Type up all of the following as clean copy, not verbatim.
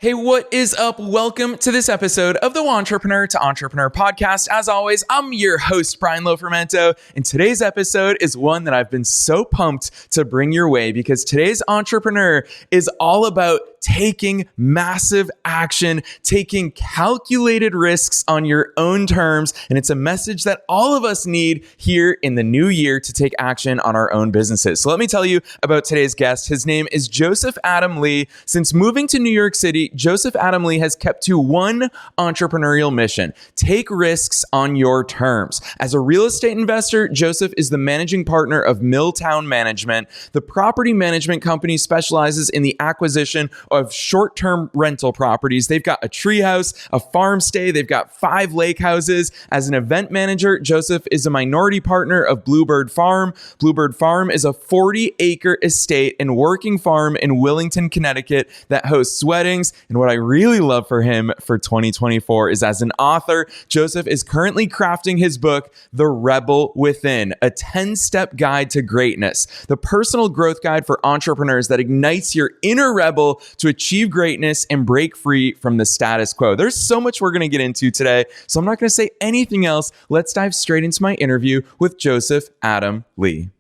Hey, what is up? Welcome to this episode of the Entrepreneur to Entrepreneur podcast. As always, I'm your host, Brian Lofrumento, and today's episode is one that I've been so pumped to bring your way because today's entrepreneur is all about taking massive action, taking calculated risks on your own terms, and it's a message that all of us need here in the new year to take action on our own businesses. So let me tell you about today's guest. His name is Joseph Adam Lee. Since moving to New York City, Joseph Adam Lee has kept to one entrepreneurial mission: take risks on your terms. As a real estate investor, Joseph is the managing partner of Mill Town Management. The property management company specializes in the acquisition of short-term rental properties. They've got a Treehouse, a farm stay. They've got 5 lake houses. As an event manager, Joseph is a minority partner of Bluebird Farm. Bluebird Farm is a 40-acre estate and working farm in Willington, Connecticut that hosts weddings. And what I really love for him for 2024 is as an author, Joseph is currently crafting his book, The Rebel Within, a 10-step guide to greatness, the personal growth guide for entrepreneurs that ignites your inner rebel to achieve greatness and break free from the status quo. There's so much we're going to get into today, so I'm not going to say anything else. Let's dive straight into my interview with Joseph Adam Lee.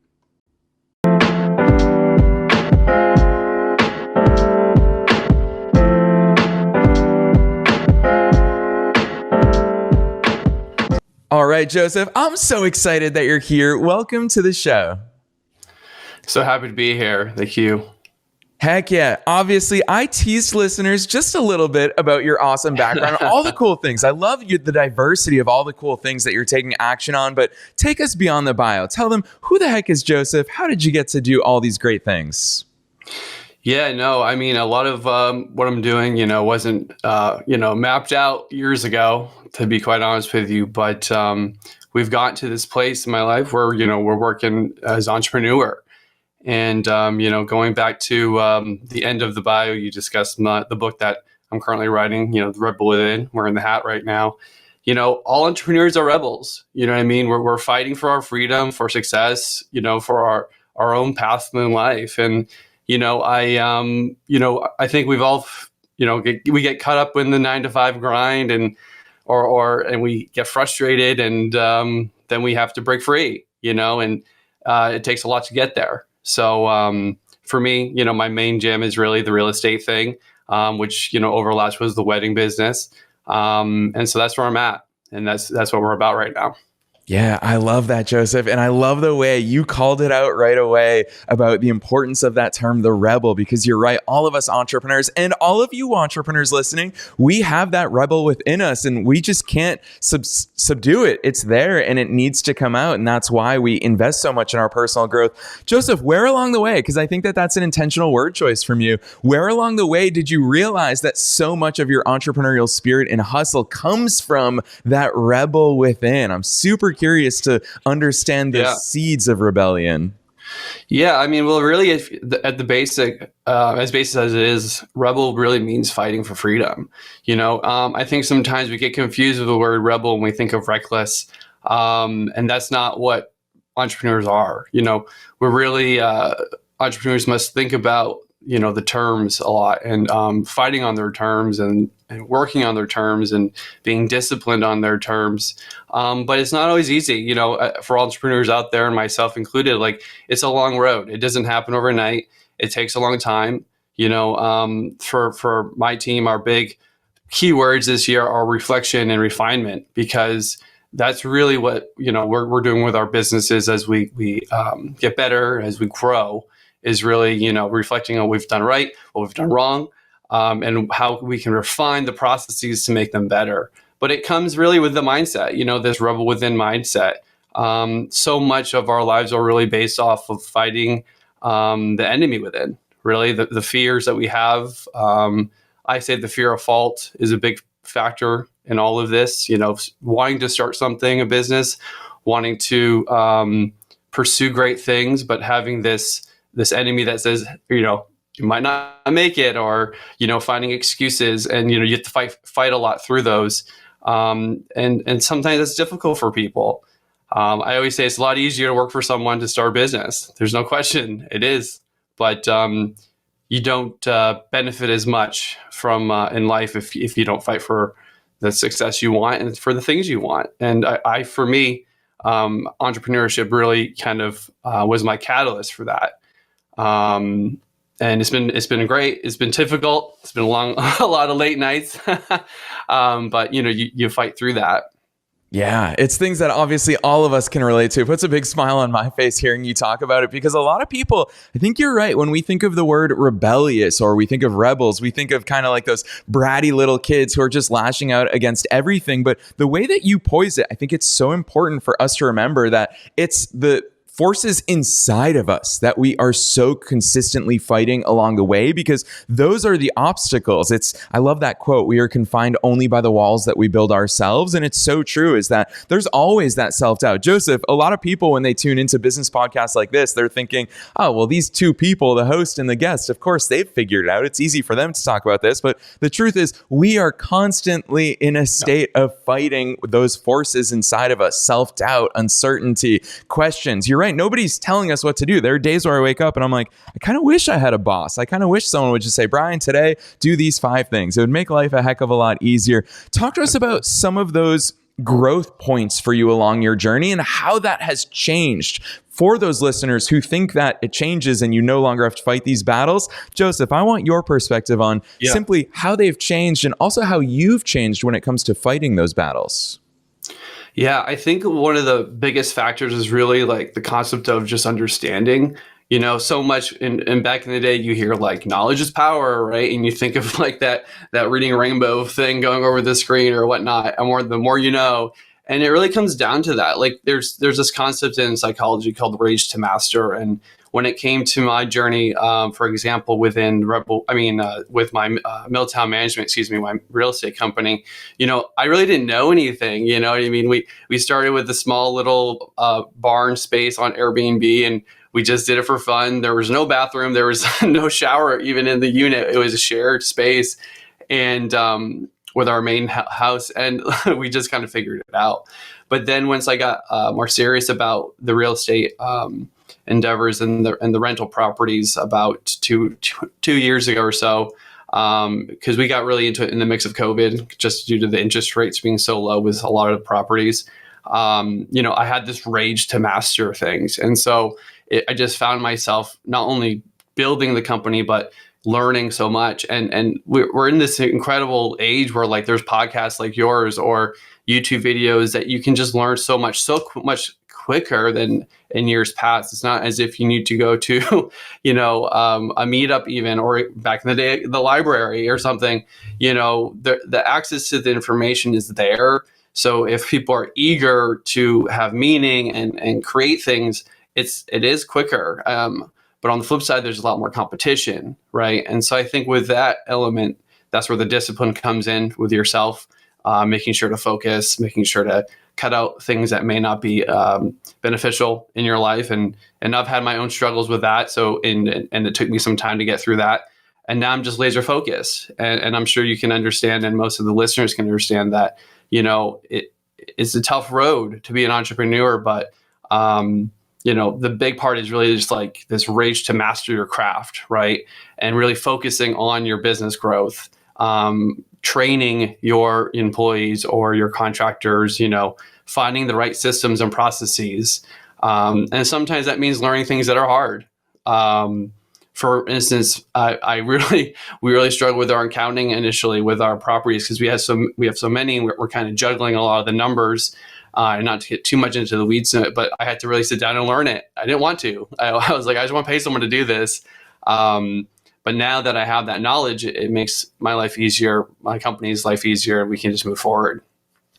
All right, Joseph, I'm so excited that you're here. Welcome to the show. So happy to be here. Thank you. Heck yeah. Obviously, I teased listeners just a little bit about your awesome background, all the cool things. I love the diversity of all the cool things that you're taking action on, but take us beyond the bio. Tell them, who the heck is Joseph? How did you get to do all these great things? Yeah, no, I mean, a lot of what I'm doing, wasn't, mapped out years ago, to be quite honest with you. But we've gotten to this place in my life where, we're working as entrepreneur. And, going back to the end of the bio, you discussed the book that I'm currently writing, The Rebel Within. We're in the hat right now. All entrepreneurs are rebels. You know what I mean? We're fighting for our freedom, for success, for our own path in life. And, I think we've all, we get caught up in the 9-to-5 grind and we get frustrated and then we have to break free, and it takes a lot to get there. So for me, my main jam is really the real estate thing, which, overlaps with the wedding business. And so that's where I'm at. And that's what we're about right now. Yeah, I love that, Joseph. And I love the way you called it out right away about the importance of that term, the rebel, because you're right. All of us entrepreneurs and all of you entrepreneurs listening, we have that rebel within us and we just can't subdue it. It's there and it needs to come out. And that's why we invest so much in our personal growth. Joseph, where along the way, because I think that that's an intentional word choice from you, where along the way did you realize that so much of your entrepreneurial spirit and hustle comes from that rebel within? I'm super curious to understand the seeds of rebellion. Yeah, I mean, well, really, at the basic, as basic as it is, rebel really means fighting for freedom. I think sometimes we get confused with the word rebel when we think of reckless, and that's not what entrepreneurs are. We're really entrepreneurs must think about the terms a lot and fighting on their terms and working on their terms and being disciplined on their terms. But it's not always easy, for entrepreneurs out there and myself included, like it's a long road. It doesn't happen overnight. It takes a long time. For my team, our big keywords this year are reflection and refinement, because that's really what, we're doing with our businesses as we get better, as we grow, is really, reflecting on what we've done right, what we've done wrong, and how we can refine the processes to make them better. But it comes really with the mindset, this rebel within mindset. So much of our lives are really based off of fighting the enemy within, really, the fears that we have. I say the fear of fault is a big factor in all of this, wanting to start something, a business, wanting to pursue great things, but having this enemy that says, you might not make it, or, finding excuses, and, you have to fight a lot through those. And sometimes it's difficult for people. I always say it's a lot easier to work for someone to start a business. There's no question it is. But you don't benefit as much from in life if you don't fight for the success you want and for the things you want. And I for me, entrepreneurship really kind of was my catalyst for that. And it's been great. It's been difficult. It's been a lot of late nights, but you fight through that. Yeah, it's things that obviously all of us can relate to. It puts a big smile on my face hearing you talk about it, because a lot of people, I think you're right, when we think of the word rebellious or we think of rebels, we think of kind of like those bratty little kids who are just lashing out against everything. But the way that you poise it, I think it's so important for us to remember that it's the forces inside of us that we are so consistently fighting along the way, because those are the obstacles. I love that quote, we are confined only by the walls that we build ourselves. And it's so true, is that there's always that self-doubt. Joseph, a lot of people, when they tune into business podcasts like this, they're thinking, oh, well, these two people, the host and the guest, of course, they've figured it out. It's easy for them to talk about this. But the truth is, we are constantly in a state of fighting those forces inside of us, self-doubt, uncertainty, questions. You're right. Nobody's telling us what to do. There are days where I wake up and I'm like, I kind of wish I had a boss. I kind of wish someone would just say, Brian, today, do these 5 things. It would make life a heck of a lot easier. Talk to us about some of those growth points for you along your journey and how that has changed for those listeners who think that it changes and you no longer have to fight these battles. Joseph, I want your perspective on simply how they've changed and also how you've changed when it comes to fighting those battles. Yeah, I think one of the biggest factors is really like the concept of just understanding. So much in back in the day, you hear like knowledge is power, right? And you think of like that reading rainbow thing going over the screen or whatnot. And the more you know, and it really comes down to that. Like there's this concept in psychology called rage to master. And when it came to my journey, for example, with my Mill Town Management, my real estate company, I really didn't know anything. You know what I mean? We started with a small little barn space on Airbnb, and we just did it for fun. There was no bathroom. There was no shower even in the unit. It was a shared space, and with our main house, and we just kind of figured it out. But then once I got more serious about the real estate endeavors and the rental properties about two years ago or so, because we got really into it in the mix of COVID, just due to the interest rates being so low with a lot of the properties. I had this rage to master things, and so I just found myself not only building the company but learning so much. And we're in this incredible age where like there's podcasts like yours or YouTube videos that you can just learn so much quicker than in years past. It's not as if you need to go to, a meetup even, or back in the day, the library or something. The access to the information is there. So if people are eager to have meaning and create things, it is quicker. But on the flip side, there's a lot more competition, right? And so I think with that element, that's where the discipline comes in with yourself, making sure to focus, making sure to cut out things that may not be beneficial in your life. And I've had my own struggles with that. So, and it took me some time to get through that. And now I'm just laser focused. And I'm sure you can understand, and most of the listeners can understand that, it's a tough road to be an entrepreneur, but the big part is really just like this rage to master your craft, right? And really focusing on your business growth, training your employees or your contractors, finding the right systems and processes. And sometimes that means learning things that are hard. For instance, we really struggled with our accounting initially with our properties because we have so many. We're kind of juggling a lot of the numbers. And not to get too much into the weeds, but I had to really sit down and learn it. I didn't want to. I was like, I just want to pay someone to do this. But now that I have that knowledge, it makes my life easier, my company's life easier, and we can just move forward.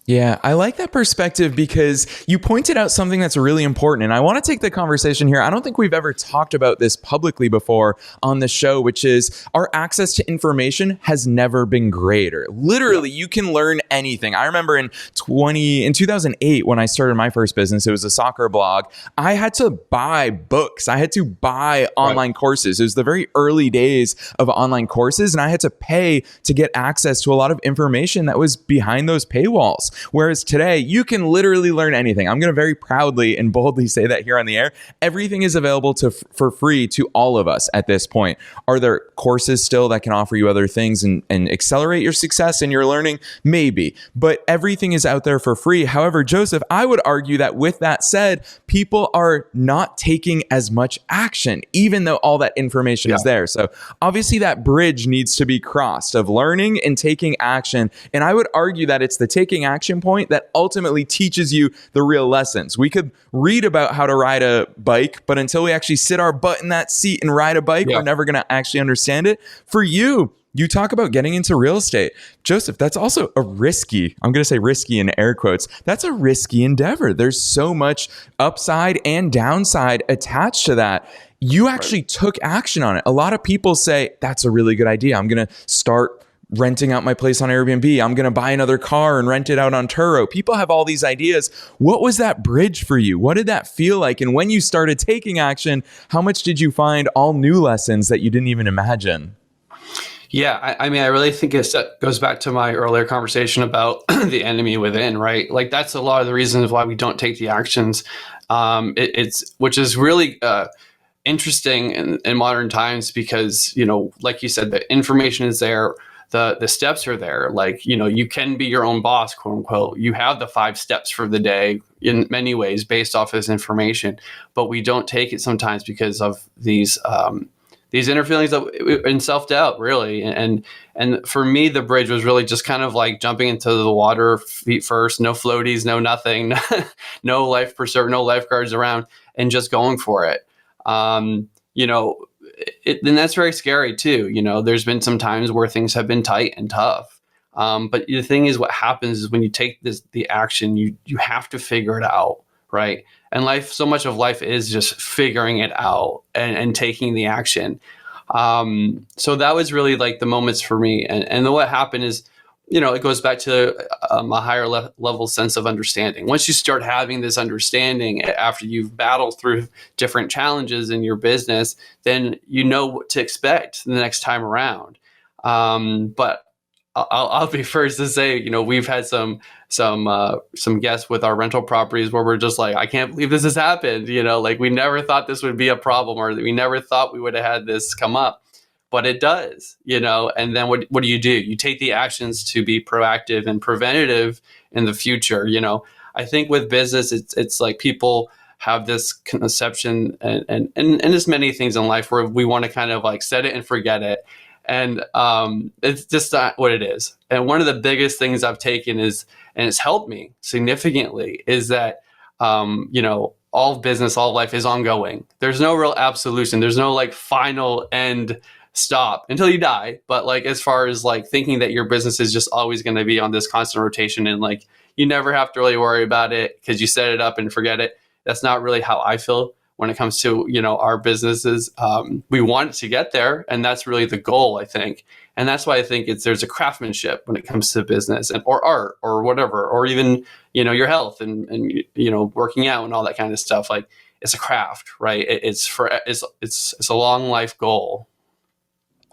Yeah, I like that perspective because you pointed out something that's really important. And I want to take the conversation here. I don't think we've ever talked about this publicly before on the show, which is our access to information has never been greater. Literally, you can learn anything. I remember in 2008, when I started my first business, it was a soccer blog. I had to buy books. I had to buy online courses. It was the very early days of online courses, and I had to pay to get access to a lot of information that was behind those paywalls. Whereas today, you can literally learn anything. I'm going to very proudly and boldly say that here on the air. Everything is available for free to all of us at this point. Are there courses still that can offer you other things and accelerate your success in your learning? Maybe, but everything is out there for free. However, Joseph, I would argue that with that said, people are not taking as much action, even though all that information is there. So obviously that bridge needs to be crossed of learning and taking action. And I would argue that it's the taking action point that ultimately teaches you the real lessons. We could read about how to ride a bike, but until we actually sit our butt in that seat and ride a bike, we're never going to actually understand it. For you, you talk about getting into real estate. Joseph, that's also a risky, I'm going to say risky in air quotes, that's a risky endeavor. There's so much upside and downside attached to that. You actually took action on it. A lot of people say, that's a really good idea. I'm going to start renting out my place on Airbnb. I'm going to buy another car and rent it out on Turo. People have all these ideas. What was that bridge for you? What did that feel like? And when you started taking action, how much did you find all new lessons that you didn't even imagine? Yeah, I mean, I really think it goes back to my earlier conversation about the enemy within, right? Like that's a lot of the reasons why we don't take the actions. Which is really interesting in modern times because, you know, like you said, the information is there, the steps are there. Like, you know, you can be your own boss, quote unquote. You have the 5 steps for the day in many ways based off this information, but we don't take it sometimes because of these inner feelings and self-doubt, really. And for me, the bridge was really just kind of like jumping into the water feet first, no floaties, no nothing, no life preserve, no lifeguards around, and just going for it. You know, and that's very scary too. You know, there's been some times where things have been tight and tough. But the thing is, what happens is when you take the action, you have to figure it out, right? And life, so much of life is just figuring it out and taking the action. So that was really like the moments for me. And then what happened is, you know, it goes back to a higher level sense of understanding. Once you start having this understanding after you've battled through different challenges in your business, then you know what to expect the next time around. But I'll be first to say, you know, we've had some guests with our rental properties where we're just like, I can't believe this has happened. You know, like we never thought this would be a problem, or we never thought we would have had this come up, but it does, you know. And then what do? You take the actions to be proactive and preventative in the future. You know, I think with business, it's like people have this conception and there's many things in life where we want to kind of like set it and forget it. And it's just not what it is. And one of the biggest things I've taken is, and it's helped me significantly, is that, you know, all business, all life is ongoing. There's no real absolution. There's no like final end stop until you die. But like, as far as like thinking that your business is just always going to be on this constant rotation and like, you never have to really worry about it because you set it up and forget it. That's not really how I feel when it comes to, you know, our businesses. We want to get there, and that's really the goal, I think. And that's why I think there's a craftsmanship when it comes to business or art or whatever, or even, you know, your health and you know, working out and all that kind of stuff. Like, it's a craft, right? It's a long life goal.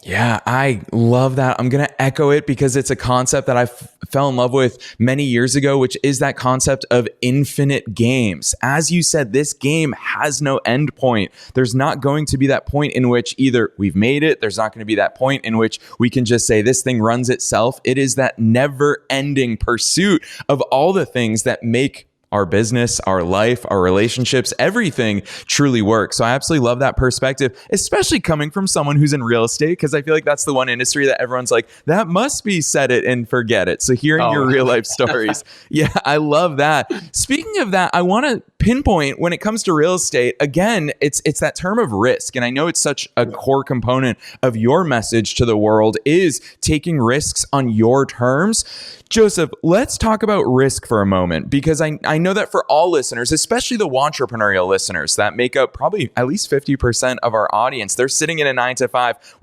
Yeah, I love that. I'm going to echo it because it's a concept that I fell in love with many years ago, which is that concept of infinite games. As you said, this game has no end point. There's not going to be that point in which either we've made it, there's not going to be that point in which we can just say this thing runs itself. It is that never-ending pursuit of all the things that make our business, our life, our relationships, everything truly works. So I absolutely love that perspective, especially coming from someone who's in real estate, because I feel like that's the one industry that everyone's like, that must be set it and forget it. So hearing your real life stories, yeah, I love that. Speaking of that, I want to pinpoint when it comes to real estate, again, it's that term of risk. And I know it's such a core component of your message to the world is taking risks on your terms. Joseph, let's talk about risk for a moment, because I know that for all listeners, especially the entrepreneurial listeners that make up probably at least 50% of our audience, they're sitting in a 9 to 5.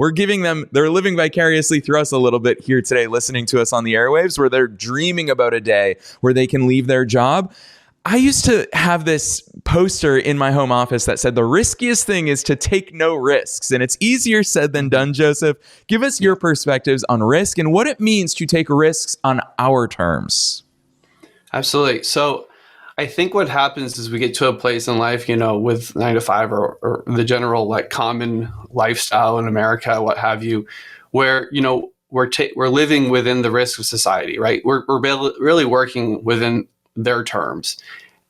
They're living vicariously through us a little bit here today, listening to us on the airwaves, where they're dreaming about a day where they can leave their job. I used to have this poster in my home office that said the riskiest thing is to take no risks. And it's easier said than done, Joseph. Give us your perspectives on risk and what it means to take risks on our terms. Absolutely. So I think what happens is we get to a place in life, with 9 to 5 or the general like common lifestyle in America, what have you, where, we're living within the risk of society, right? We're really working within their terms.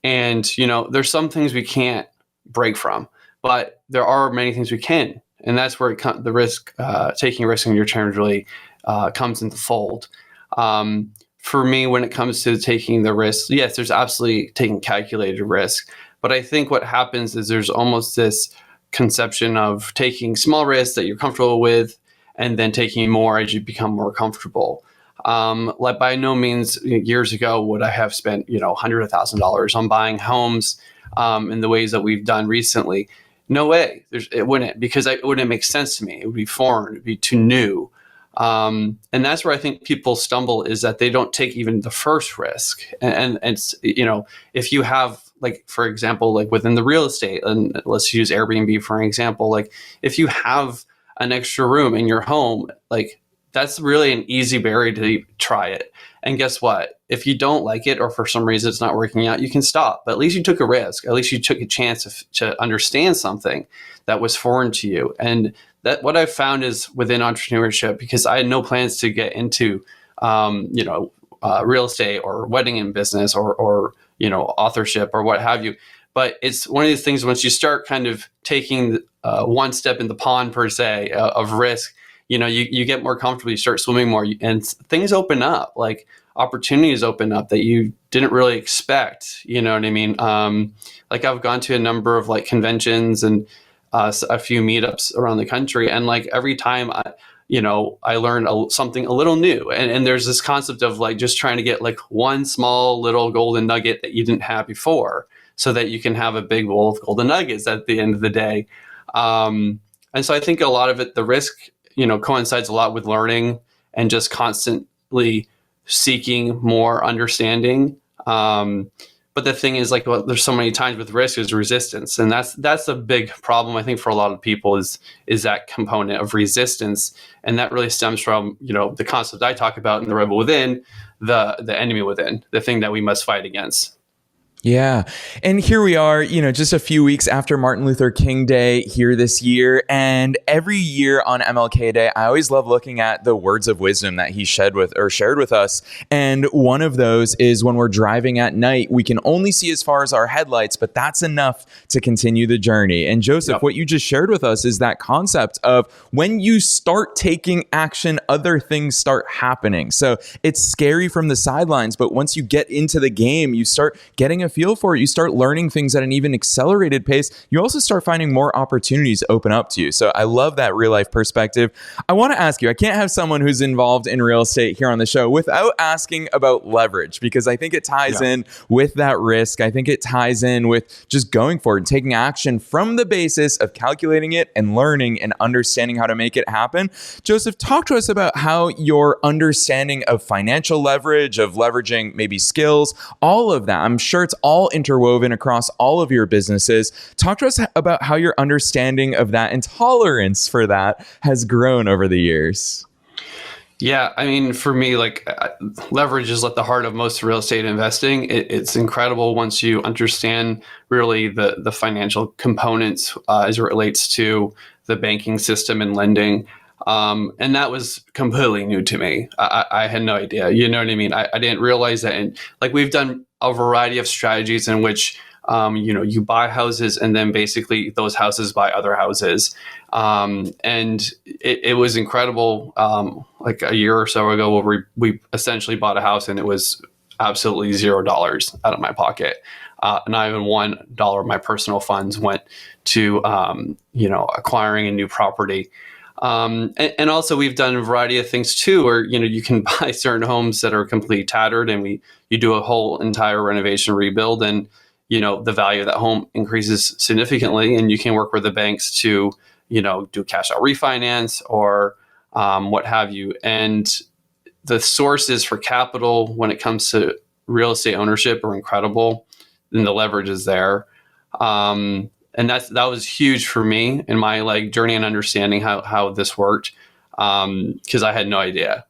And, there's some things we can't break from, but there are many things we can. And that's where the risk, taking risk in your terms really comes into fold. For me, when it comes to taking the risk, yes, there's absolutely taking calculated risk. But I think what happens is there's almost this conception of taking small risks that you're comfortable with and then taking more as you become more comfortable. Like by no means years ago would I have spent, hundreds of thousands of dollars on buying homes in the ways that we've done recently. No way. It wouldn't, because it wouldn't make sense to me. It would be foreign. It would be too new. And that's where I think people stumble, is that they don't take even the first risk. And it's, if you have, like, for example, like within the real estate, and let's use Airbnb for an example, like if you have an extra room in your home, like, that's really an easy barrier to try it. And guess what? If you don't like it, or for some reason it's not working out, you can stop. But at least you took a risk. At least you took a chance to understand something that was foreign to you. And that what I've found is within entrepreneurship, because I had no plans to get into, real estate or wedding in business or authorship or what have you. But it's one of these things, once you start kind of taking one step in the pond per se of risk, you get more comfortable, you start swimming more, and things open up, like opportunities open up that you didn't really expect. You know what I mean? Like I've gone to a number of like conventions and a few meetups around the country. And like every time I learned something a little new. And there's this concept of like just trying to get like one small little golden nugget that you didn't have before, so that you can have a big bowl of golden nuggets at the end of the day. And so I think a lot of it, the risk, coincides a lot with learning and just constantly seeking more understanding. But the thing is, like, there's so many times with risk is resistance. And that's a big problem, I think, for a lot of people is that component of resistance. And that really stems from, the concept I talk about in The Rebel Within, the enemy within, the thing that we must fight against. Yeah. And here we are, just a few weeks after Martin Luther King Day here this year. And every year on MLK Day, I always love looking at the words of wisdom that he shared with us. And one of those is, when we're driving at night, we can only see as far as our headlights, but that's enough to continue the journey. And Joseph, What you just shared with us is that concept of when you start taking action, other things start happening. So it's scary from the sidelines, but once you get into the game, you start getting a feel for it. You start learning things at an even accelerated pace. You also start finding more opportunities open up to you. So I love that real life perspective. I want to ask you, I can't have someone who's involved in real estate here on the show without asking about leverage, because I think it ties in with that risk. I think it ties in with just going for it and taking action from the basis of calculating it and learning and understanding how to make it happen. Joseph, talk to us about how your understanding of financial leverage, of leveraging maybe skills, all of that. I'm sure it's all interwoven across all of your businesses. Talk to us about how your understanding of that and tolerance for that has grown over the years. Yeah, I mean, for me, like leverage is at the heart of most real estate investing. It's incredible once you understand really the financial components as it relates to the banking system and lending. And that was completely new to me. I had no idea. You know what I mean? I didn't realize that. And like we've done a variety of strategies in which, you buy houses and then basically those houses buy other houses. And it was incredible. Like a year or so ago, where we essentially bought a house and it was absolutely $0 out of my pocket. not even $1 of my personal funds went to, acquiring a new property. And also we've done a variety of things too, where, you can buy certain homes that are completely tattered, and you do a whole entire renovation rebuild, and, the value of that home increases significantly, and you can work with the banks to, do cash out refinance or what have you. And the sources for capital when it comes to real estate ownership are incredible, and the leverage is there. And that was huge for me in my journey and understanding how this worked. Because I had no idea.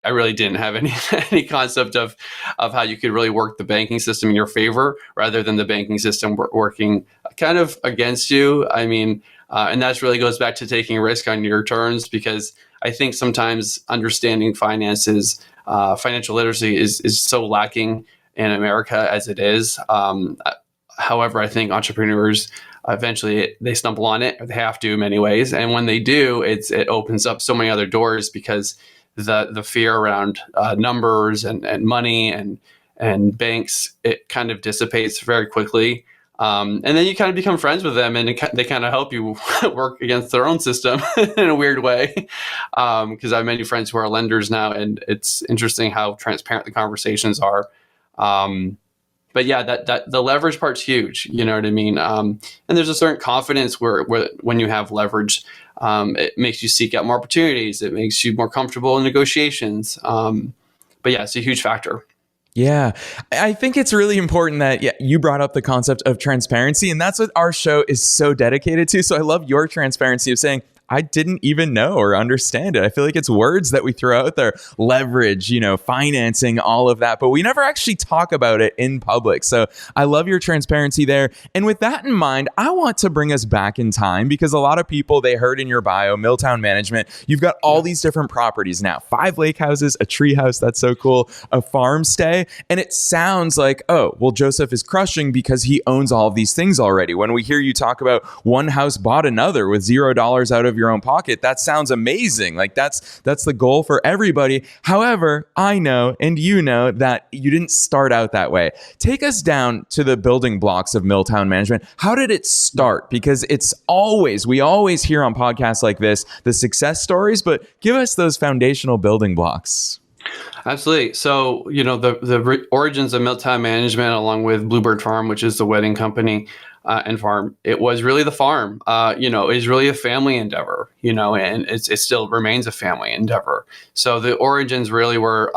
I really didn't have any concept of how you could really work the banking system in your favor rather than the banking system working kind of against you. I mean, and that really goes back to taking a risk on your terms, because I think sometimes understanding finances, financial literacy is so lacking in America as it is. However, I think entrepreneurs eventually they stumble on it. They have to in many ways, and when they do, it opens up so many other doors, because the fear around numbers and money and banks, it kind of dissipates very quickly. And then you kind of become friends with them, and they kind of help you work against their own system in a weird way. Because I have many friends who are lenders now, and it's interesting how transparent the conversations are. But yeah, that the leverage part's huge. You know what I mean? And there's a certain confidence where when you have leverage, it makes you seek out more opportunities. It makes you more comfortable in negotiations. But yeah, it's a huge factor. Yeah, I think it's really important that you brought up the concept of transparency, and that's what our show is so dedicated to. So I love your transparency of saying, I didn't even know or understand it. I feel like it's words that we throw out there, leverage, financing, all of that, but we never actually talk about it in public. So I love your transparency there. And with that in mind, I want to bring us back in time, because a lot of people, they heard in your bio, Mill Town Management, you've got all these different properties now, 5 lake houses, a tree house, that's so cool, a farm stay. And it sounds like, oh, well, Joseph is crushing because he owns all of these things already. When we hear you talk about one house bought another with $0 out of your own pocket, that sounds amazing. Like that's the goal for everybody. However, I know, and you know, that you didn't start out that way. Take us down to the building blocks of Mill Town Management. How did it start? Because we always hear on podcasts like this, the success stories, but give us those foundational building blocks. Absolutely. So, the origins of Mill Town Management, along with Bluebird Farm, which is the wedding company and farm, it was really the farm. It's really a family endeavor, and it still remains a family endeavor. So the origins really were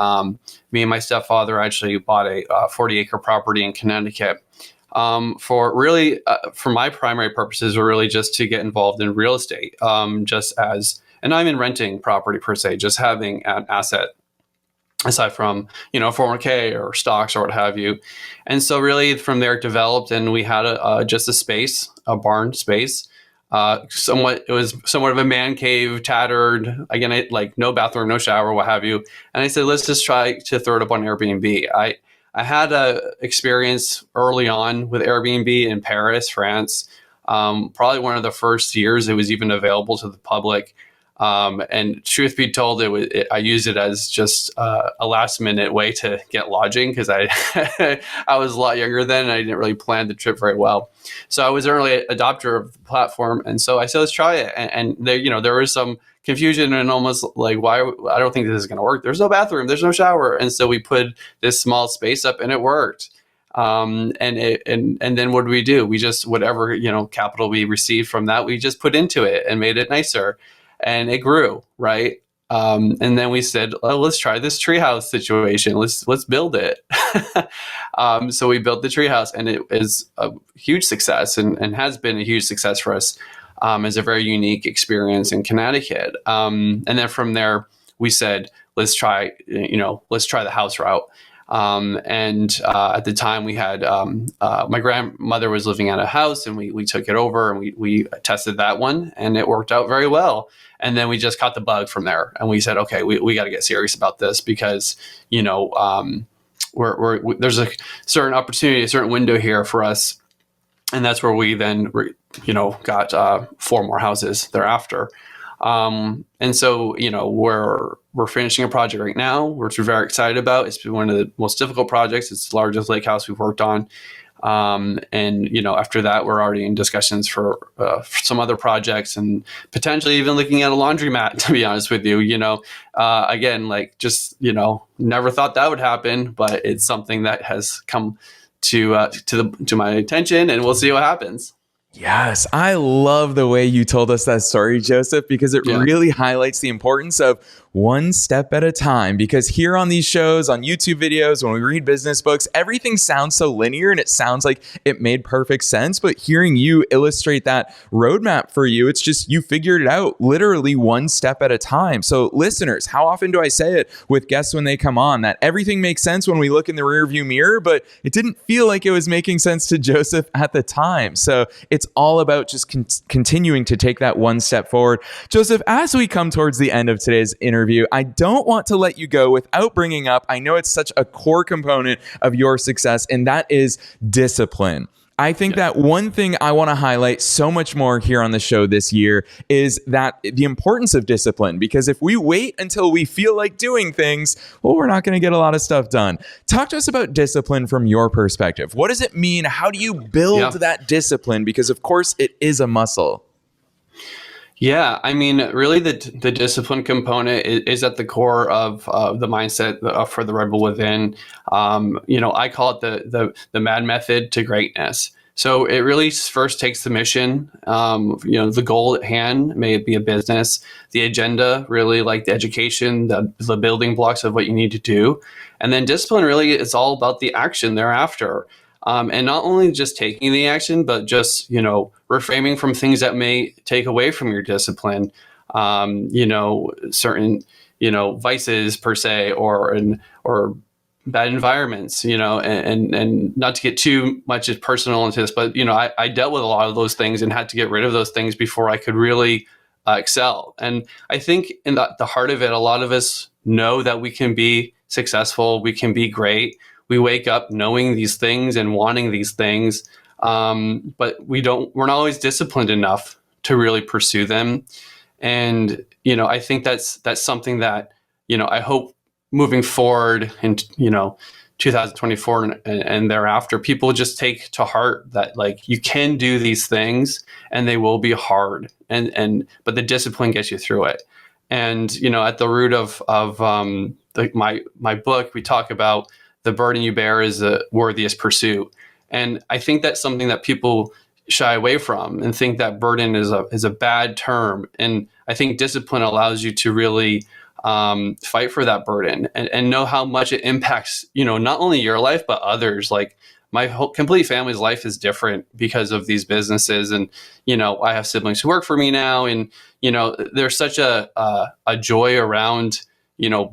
me and my stepfather actually bought a 40-acre property in Connecticut for my primary purposes were really just to get involved in real estate, and I'm in renting property per se, just having an asset aside from, 401k or stocks or what have you. And so really from there it developed, and we had just a space, a barn space. It was somewhat of a man cave, tattered. Again, no bathroom, no shower, what have you. And I said, let's just try to throw it up on Airbnb. I had a experience early on with Airbnb in Paris, France. Probably one of the first years it was even available to the public. And truth be told, I used it as just a last minute way to get lodging, because I I was a lot younger then, and I didn't really plan the trip very well. So I was an early adopter of the platform, and so I said, let's try it. And there was some confusion and almost like, why? I don't think this is going to work. There's no bathroom, there's no shower, and so we put this small space up, and it worked. And then what do? We just whatever capital we received from that, we just put into it and made it nicer. And it grew, right? And then we said, oh, let's try this treehouse situation. Let's build it. So we built the treehouse, and it is a huge success, and has been a huge success for us as a very unique experience in Connecticut. And then from there, we said, let's try the house route. At the time we had, my grandmother was living at a house, and we took it over, and we tested that one, and it worked out very well. And then we just caught the bug from there, and we said, okay, we got to get serious about this, because, there's a certain opportunity, a certain window here for us. And that's where we then, got 4 more houses thereafter. And so, we're finishing a project right now, which we're very excited about. It's been one of the most difficult projects. It's the largest lake house we've worked on. And, after that, we're already in discussions for some other projects and potentially even looking at a laundromat, to be honest with you. Again, never thought that would happen, but it's something that has come to my attention, and we'll see what happens. Yes, I love the way you told us that story, Joseph, because it really highlights the importance of one step at a time. Because here on these shows, on YouTube videos, when we read business books, everything sounds so linear and it sounds like it made perfect sense. But hearing you illustrate that roadmap for you, it's just you figured it out literally one step at a time. So listeners, how often do I say it with guests when they come on that everything makes sense when we look in the rearview mirror, but it didn't feel like it was making sense to Joseph at the time. So it's all about just continuing to take that one step forward. Joseph, as we come towards the end of today's interview, I don't want to let you go without bringing up, I know it's such a core component of your success, and that is discipline. I think that one thing I want to highlight so much more here on the show this year is that the importance of discipline, because if we wait until we feel like doing things, well, we're not going to get a lot of stuff done. Talk to us about discipline from your perspective. What does it mean? How do you build that discipline? Because of course it is a muscle. Yeah, I mean, really, the discipline component is at the core of the mindset for the rebel within. I call it the MAD method to greatness. So it really first takes the mission, the goal at hand, may it be a business, the agenda, really like the education, the building blocks of what you need to do. And then discipline really is all about the action thereafter. And not only just taking the action, but just, reframing from things that may take away from your discipline, certain, vices per se, or bad environments, and not to get too much personal into this, but, I dealt with a lot of those things and had to get rid of those things before I could really excel. And I think in the heart of it, a lot of us know that we can be successful, we can be great. We wake up knowing these things and wanting these things, but we're not always disciplined enough to really pursue them. And, I think that's something that, I hope moving forward in, 2024 and thereafter, people just take to heart that you can do these things and they will be hard but the discipline gets you through it. And, at the root of my book, we talk about the burden you bear is the worthiest pursuit. And I think that's something that people shy away from and think that burden is a bad term. And I think discipline allows you to really fight for that burden and know how much it impacts, not only your life, but others. Like my whole complete family's life is different because of these businesses. And, I have siblings who work for me now. And, there's such a joy around,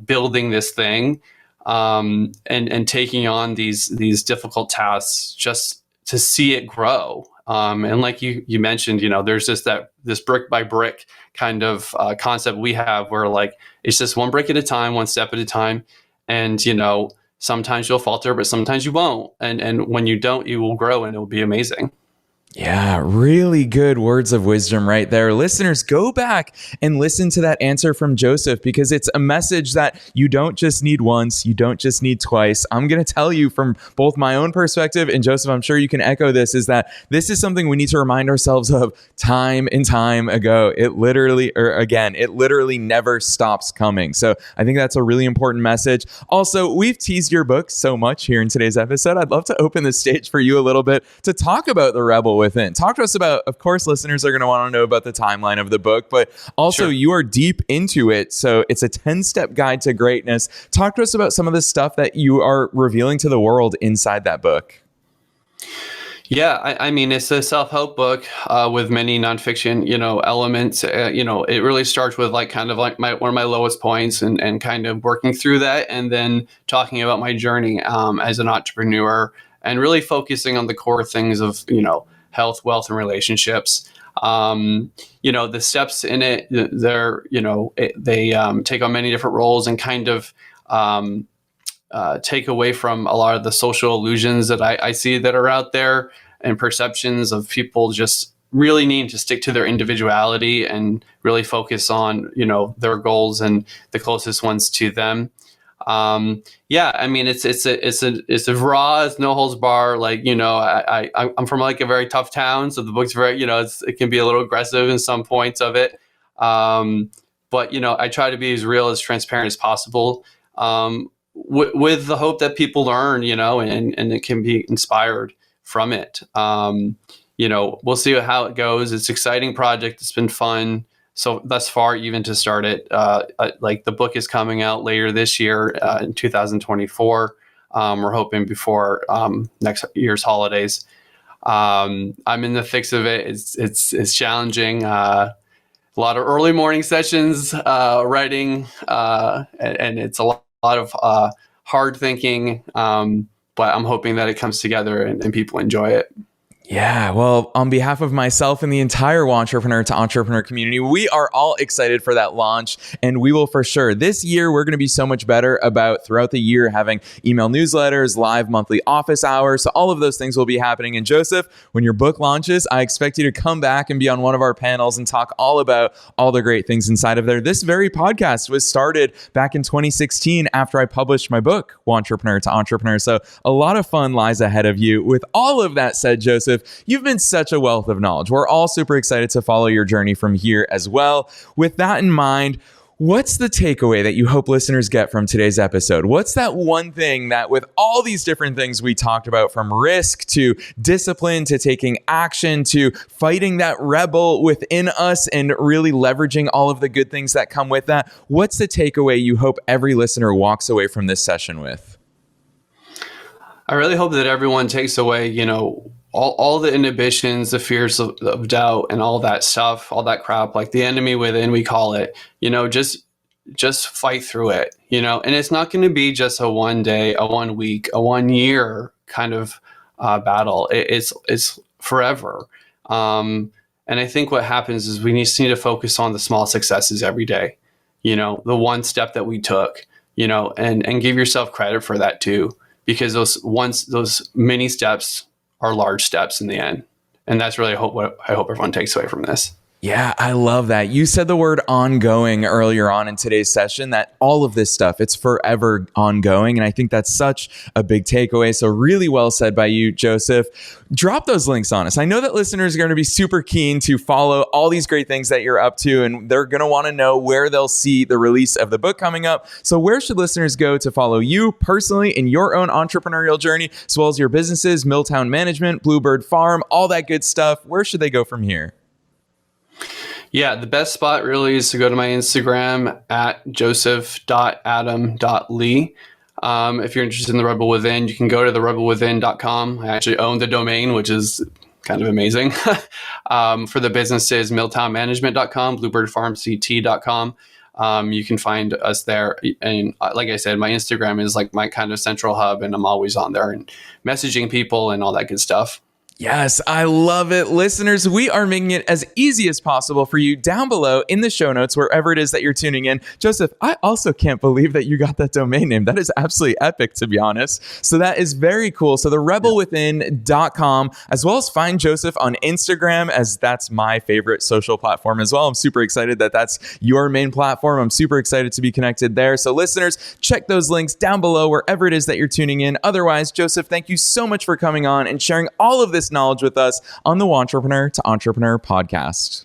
building this thing. And taking on these difficult tasks just to see it grow. And like you mentioned, there's just this brick by brick kind of concept we have where it's just one brick at a time, one step at a time. And, sometimes you'll falter, but sometimes you won't. And when you don't, you will grow and it will be amazing. Yeah, really good words of wisdom right there. Listeners, go back and listen to that answer from Joseph, because it's a message that you don't just need once, you don't just need twice. I'm going to tell you from both my own perspective, and Joseph, I'm sure you can echo this, is that this is something we need to remind ourselves of time and time ago. It literally never stops coming. So I think that's a really important message. Also, we've teased your book so much here in today's episode. I'd love to open the stage for you a little bit to talk about The Rebel Within. Talk to us about, of course, listeners are going to want to know about the timeline of the book, but also you are deep into it. So it's a 10-step guide to greatness. Talk to us about some of the stuff that you are revealing to the world inside that book. Yeah, I mean, it's a self-help book with many nonfiction, elements. It really starts with one of my lowest points and kind of working through that, and then talking about my journey as an entrepreneur, and really focusing on the core things of health, wealth, and relationships. The steps in it, they take on many different roles and kind of take away from a lot of the social illusions that I see that are out there, and perceptions of people just really needing to stick to their individuality and really focus on, their goals and the closest ones to them. Yeah, I mean, it's a raw, it's no holds bar. Like, I'm from like a very tough town, so the book's very, it can be a little aggressive in some points of it. But I try to be as real, as transparent as possible, with the hope that people learn, and it can be inspired from it. We'll see how it goes. It's an exciting project. It's been fun. So thus far, even to start it, like the book is coming out later this year in 2024. We're hoping before next year's holidays. I'm in the thick of it. It's challenging. A lot of early morning sessions, writing, and it's a lot of hard thinking. But I'm hoping that it comes together and people enjoy it. Yeah, well, on behalf of myself and the entire Entrepreneur to Entrepreneur community, we are all excited for that launch, and we will for sure. This year, we're going to be so much better about throughout the year having email newsletters, live monthly office hours. So all of those things will be happening. And Joseph, when your book launches, I expect you to come back and be on one of our panels and talk all about all the great things inside of there. This very podcast was started back in 2016 after I published my book, Entrepreneur to Entrepreneur. So a lot of fun lies ahead of you. With all of that said, Joseph, you've been such a wealth of knowledge. We're all super excited to follow your journey from here as well. With that in mind, what's the takeaway that you hope listeners get from today's episode? What's that one thing that, with all these different things we talked about, from risk to discipline to taking action to fighting that rebel within us and really leveraging all of the good things that come with that, what's the takeaway you hope every listener walks away from this session with? I really hope that everyone takes away, all the inhibitions, the fears of doubt, and all that stuff, all that crap, like the enemy within, we call it, just fight through it, and it's not going to be just a 1 day, a 1 week, a 1 year kind of battle. It's forever. And I think what happens is we just need to focus on the small successes every day, the one step that we took, and give yourself credit for that too, because those mini steps are large steps in the end. And that's really what I hope everyone takes away from this. Yeah, I love that. You said the word ongoing earlier on in today's session, that all of this stuff, it's forever ongoing. And I think that's such a big takeaway. So really well said by you, Joseph. Drop those links on us. I know that listeners are going to be super keen to follow all these great things that you're up to, and they're going to want to know where they'll see the release of the book coming up. So where should listeners go to follow you personally in your own entrepreneurial journey, as well as your businesses, Mill Town Management, Bluebird Farm, all that good stuff? Where should they go from here? Yeah, the best spot really is to go to my Instagram at joseph.adam.lee. If you're interested in the Rebel Within, you can go to therebelwithin.com. I actually own the domain, which is kind of amazing. For the businesses, milltownmanagement.com, bluebirdfarmct.com. You can find us there. And like I said, my Instagram is like my kind of central hub, and I'm always on there and messaging people and all that good stuff. Yes, I love it. Listeners, we are making it as easy as possible for you down below in the show notes, wherever it is that you're tuning in. Joseph, I also can't believe that you got that domain name. That is absolutely epic, to be honest. So that is very cool. So therebelwithin.com, as well as find Joseph on Instagram, as that's my favorite social platform as well. I'm super excited that that's your main platform. I'm super excited to be connected there. So listeners, check those links down below wherever it is that you're tuning in. Otherwise, Joseph, thank you so much for coming on and sharing all of this knowledge with us on the Entrepreneur to Entrepreneur podcast.